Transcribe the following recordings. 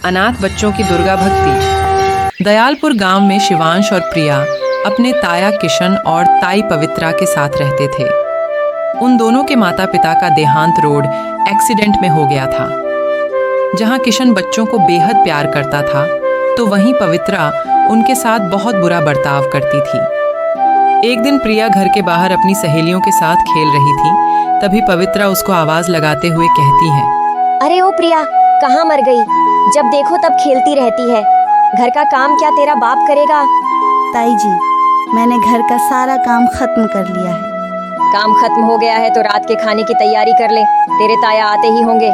अनाथ बच्चों की दुर्गा भक्ति। दयालपुर गांव में शिवांश और प्रिया अपने ताया किशन और ताई पवित्रा के साथ रहते थे। उन दोनों के माता पिता का देहांत रोड एक्सीडेंट में हो गया था। जहां किशन बच्चों को बेहद प्यार करता था, तो वहीं पवित्रा उनके साथ बहुत बुरा बर्ताव करती थी। एक दिन प्रिया घर के बाहर अपनी सहेलियों के साथ खेल रही थी। तभी पवित्रा उसको आवाज लगाते हुए कहती है, अरे ओ प्रिया, कहाँ मर गई? जब देखो तब खेलती रहती है। घर का काम क्या तेरा बाप करेगा? ताई जी, मैंने घर का सारा काम खत्म कर लिया है। काम खत्म हो गया है तो रात के खाने की तैयारी कर ले, तेरे ताया आते ही होंगे।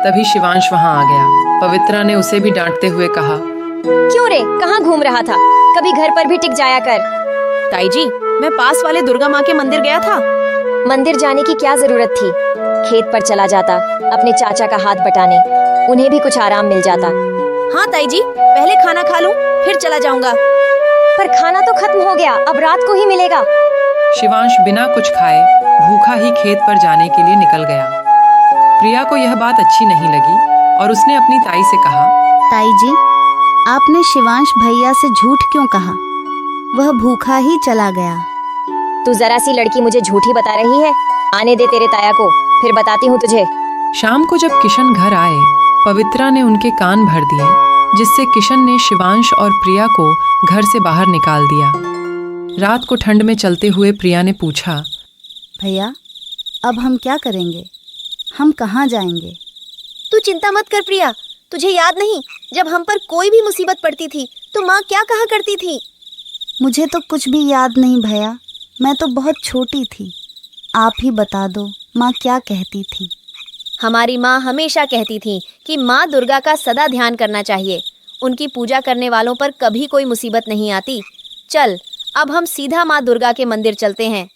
तभी शिवांश वहां आ गया। पवित्रा ने उसे भी डांटते हुए कहा, क्यों रे, कहाँ घूम रहा था? कभी घर पर भी टिक जाया कर। ताई जी, मैं पास वाले दुर्गा माँ के मंदिर गया था। मंदिर जाने की क्या जरूरत थी? खेत पर चला जाता अपने चाचा का हाथ बटाने, उन्हें भी कुछ आराम मिल जाता। हाँ ताई जी, पहले खाना खा लूं, फिर चला जाऊंगा। पर खाना तो खत्म हो गया, अब रात को ही मिलेगा। शिवांश बिना कुछ खाए भूखा ही खेत पर जाने के लिए निकल गया। प्रिया को यह बात अच्छी नहीं लगी और उसने अपनी ताई से कहा, ताई जी, आपने शिवांश भैया से झूठ क्यों कहा? वह भूखा ही चला गया। तू जरा सी लड़की मुझे झूठी बता रही है। आने दे तेरे ताया को, फिर बताती हूँ तुझे। शाम को जब किशन घर आए, पवित्रा ने उनके कान भर दिए, जिससे किशन ने शिवांश और प्रिया को घर से बाहर निकाल दिया। रात को ठंड में चलते हुए प्रिया ने पूछा, भैया, अब हम क्या करेंगे? हम कहाँ जाएंगे? तू चिंता मत कर प्रिया, तुझे याद नहीं जब हम पर कोई भी मुसीबत पड़ती थी तो माँ क्या कहा करती थी? मुझे तो कुछ भी याद नहीं भैया, मैं तो बहुत छोटी थी। आप ही बता दो, माँ क्या कहती थी? हमारी माँ हमेशा कहती थी कि माँ दुर्गा का सदा ध्यान करना चाहिए। उनकी पूजा करने वालों पर कभी कोई मुसीबत नहीं आती। चल, अब हम सीधा माँ दुर्गा के मंदिर चलते हैं।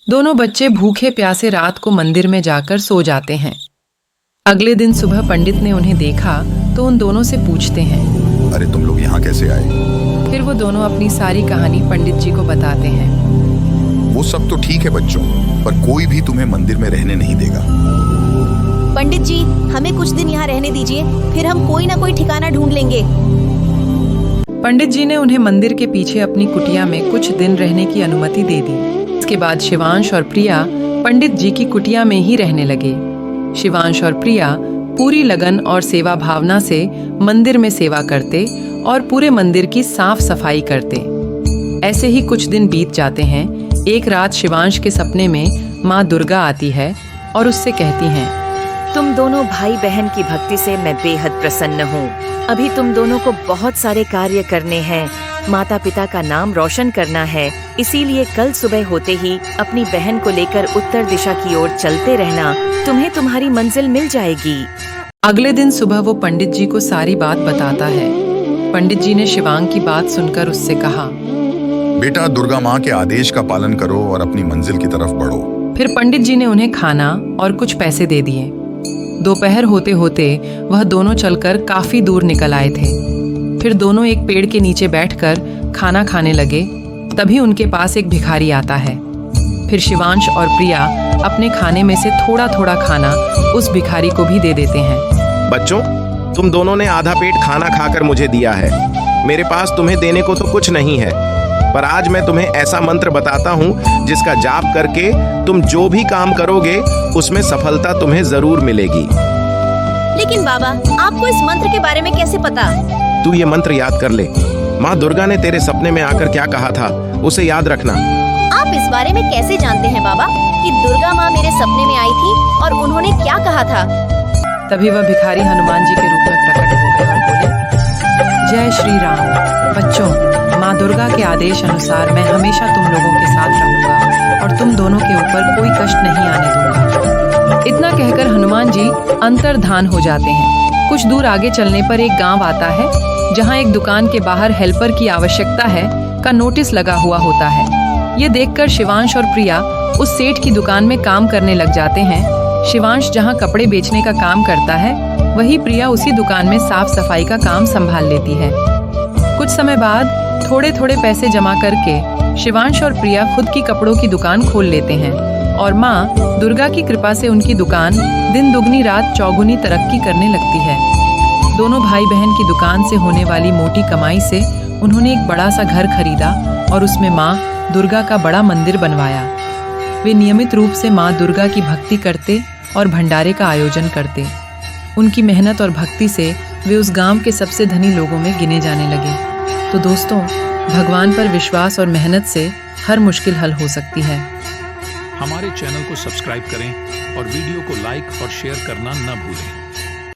दोनों बच्चे भूखे प्यासे रात को मंदिर में जाकर सो जाते हैं। अगले दिन सुबह पंडित ने उन्हें देखा तो उन दोनों से पूछते हैं, अरे तुम लोग यहाँ कैसे आए? फिर वो दोनों अपनी सारी कहानी पंडित जी को बताते हैं। वो सब तो ठीक है बच्चों, पर कोई भी तुम्हें मंदिर में रहने नहीं देगा। पंडित जी, हमें कुछ दिन यहाँ रहने दीजिए, फिर हम कोई ना कोई ठिकाना ढूंढ लेंगे। पंडित जी ने उन्हें मंदिर के पीछे अपनी कुटिया में कुछ दिन रहने की अनुमति दे दी। इसके बाद शिवांश और प्रिया पंडित जी की कुटिया में ही रहने लगे। शिवांश और प्रिया पूरी लगन और सेवा भावना से मंदिर में सेवा करते और पूरे मंदिर की साफ सफाई करते। ऐसे ही कुछ दिन बीत जाते हैं। एक रात शिवांश के सपने में माँ दुर्गा आती है और उससे कहती हैं, तुम दोनों भाई बहन की भक्ति से मैं बेहद प्रसन्न हूँ। अभी तुम दोनों को बहुत सारे कार्य करने हैं, माता पिता का नाम रोशन करना है, इसीलिए कल सुबह होते ही अपनी बहन को लेकर उत्तर दिशा की ओर चलते रहना, तुम्हें तुम्हारी मंजिल मिल जाएगी। अगले दिन सुबह वो पंडित जी को सारी बात बताता है। पंडित जी ने शिवांग की बात सुनकर उससे कहा, बेटा, दुर्गा माँ के आदेश का पालन करो और अपनी मंजिल की तरफ बढ़ो। फिर पंडित जी ने उन्हें खाना और कुछ पैसे दे दिए। दोपहर होते होते वह दोनों चलकर काफी दूर निकल आए थे। फिर दोनों एक पेड़ के नीचे बैठकर खाना खाने लगे। तभी उनके पास एक भिखारी आता है। फिर शिवांश और प्रिया अपने खाने में से थोड़ा थोड़ा खाना उस भिखारी को भी दे देते हैं। बच्चों, तुम दोनों ने आधा पेट खाना खाकर मुझे दिया है। मेरे पास तुम्हें देने को तो कुछ नहीं है, पर आज मैं तुम्हें ऐसा मंत्र बताता हूँ जिसका जाप करके तुम जो भी काम करोगे उसमें सफलता तुम्हें जरूर मिलेगी। लेकिन बाबा, आपको इस मंत्र के बारे में कैसे पता? तू ये मंत्र याद कर ले। माँ दुर्गा ने तेरे सपने में आकर क्या कहा था, उसे याद रखना। आप इस बारे में कैसे जानते हैं बाबा कि दुर्गा माँ मेरे सपने में आई थी और उन्होंने क्या कहा था? तभी वह भिखारी हनुमान जी के रूप में प्रकट हो गए और बोले, जय श्री राम। बच्चों, माँ दुर्गा के आदेश अनुसार मैं हमेशा तुम लोगों के साथ रहूंगा और तुम दोनों के ऊपर कोई कष्ट नहीं आने दूंगा। इतना कहकर हनुमान जी अंतर्धान हो जाते हैं। कुछ दूर आगे चलने पर एक गांव आता है, जहां एक दुकान के बाहर हेल्पर की आवश्यकता है का नोटिस लगा हुआ होता है। ये देखकर शिवांश और प्रिया उस सेठ की दुकान में काम करने लग जाते हैं। शिवांश जहां कपड़े बेचने का काम करता है, वही प्रिया उसी दुकान में साफ सफाई का काम संभाल लेती है। कुछ समय बाद थोड़े थोड़े पैसे जमा करके शिवांश और प्रिया खुद की कपड़ों की दुकान खोल लेते हैं और माँ दुर्गा की कृपा से उनकी दुकान दिन दुगनी रात चौगुनी तरक्की करने लगती है। दोनों भाई बहन की दुकान से होने वाली मोटी कमाई से उन्होंने एक बड़ा सा घर खरीदा और उसमें माँ दुर्गा का बड़ा मंदिर बनवाया। वे नियमित रूप से माँ दुर्गा की भक्ति करते और भंडारे का आयोजन करते। उनकी मेहनत और भक्ति से वे उस गांव के सबसे धनी लोगों में गिने जाने लगे। तो दोस्तों, भगवान पर विश्वास और मेहनत से हर मुश्किल हल हो सकती है। हमारे चैनल को सब्सक्राइब करें और वीडियो को लाइक और शेयर करना न भूलें।